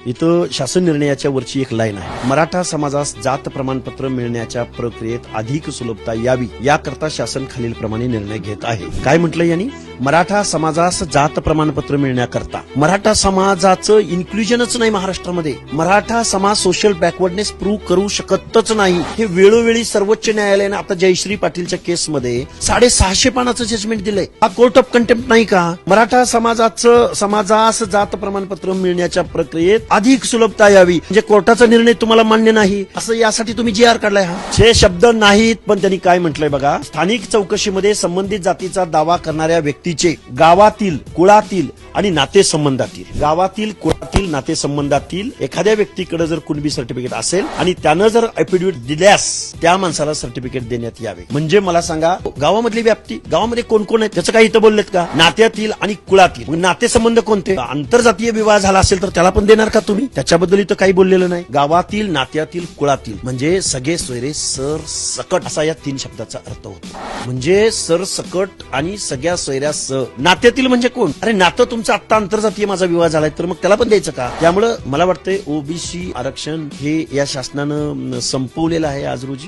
इथं शासन निर्णयाच्या वरची एक लाईन आहे. मराठा समाजास जात प्रमाणपत्र मिळण्याच्या प्रक्रियेत अधिक सुलभता यावी याकरता शासन खालीलप्रमाणे निर्णय घेत आहे. काय म्हटलं यांनी? मराठा समाजास जात प्रमाणपत्र मिळण्याकरता. मराठा समाजाचं इन्क्लुजनच नाही महाराष्ट्रामध्ये. मराठा समाज सोशल बॅकवर्डनेस प्रूव्ह करू शकतच नाही. हे वेळोवेळी सर्वोच्च न्यायालयाने आता जयश्री पाटीलच्या केसमध्ये 650 पानाचं जजमेंट दिलंय. हा कोर्ट ऑफ कंटेम्प्ट नाही का? मराठा समाजास जात प्रमाणपत्र मिळण्याच्या प्रक्रियेत अधिक सुलभता यावी म्हणजे कोर्टाचा निर्णय तुम्हाला मान्य नाही असं यासाठी तुम्ही जी आर काढलाय. हा हे शब्द नाहीत, पण त्यांनी काय म्हटलंय बघा. स्थानिक चौकशीमध्ये संबंधित जातीचा दावा करणाऱ्या व्यक्तीचे गावातील, कुळातील आणि नातेसंबंधातील एखाद्या व्यक्तीकडे जर कुणबी सर्टिफिकेट असेल आणि त्यानं जर ऍफिडेव्हिट दिल्यास त्या माणसाला सर्टिफिकेट देण्यात यावे. म्हणजे मला सांगा, गावामधली व्याप्ती, गावामध्ये कोण कोण आहे त्याचं काही इथं बोललेत का? नात्यातील आणि कुळातील. नातेसंबंध कोणते? आंतरजातीय विवाह झाला असेल तर त्याला पण देणार का तुम्ही? त्याच्याबद्दल इथं काही बोललेलं नाही. गावातील, नात्यातील, कुळातील म्हणजे सगळे सोयरे सर सकट असा या 3 शब्दाचा अर्थ होतो. म्हणजे सर सकट आणि सगळ्या सोयऱ्या नात्यातील म्हणजे कोण? अरे नातं तुमचं आत्ता आंतरजातीय माझा विवाह झालाय तर मग त्याला पण द्यायचं का? त्यामुळं मला वाटतंय ओबीसी आरक्षण हे या शासनानं संपवलेलं आहे आज रोजी.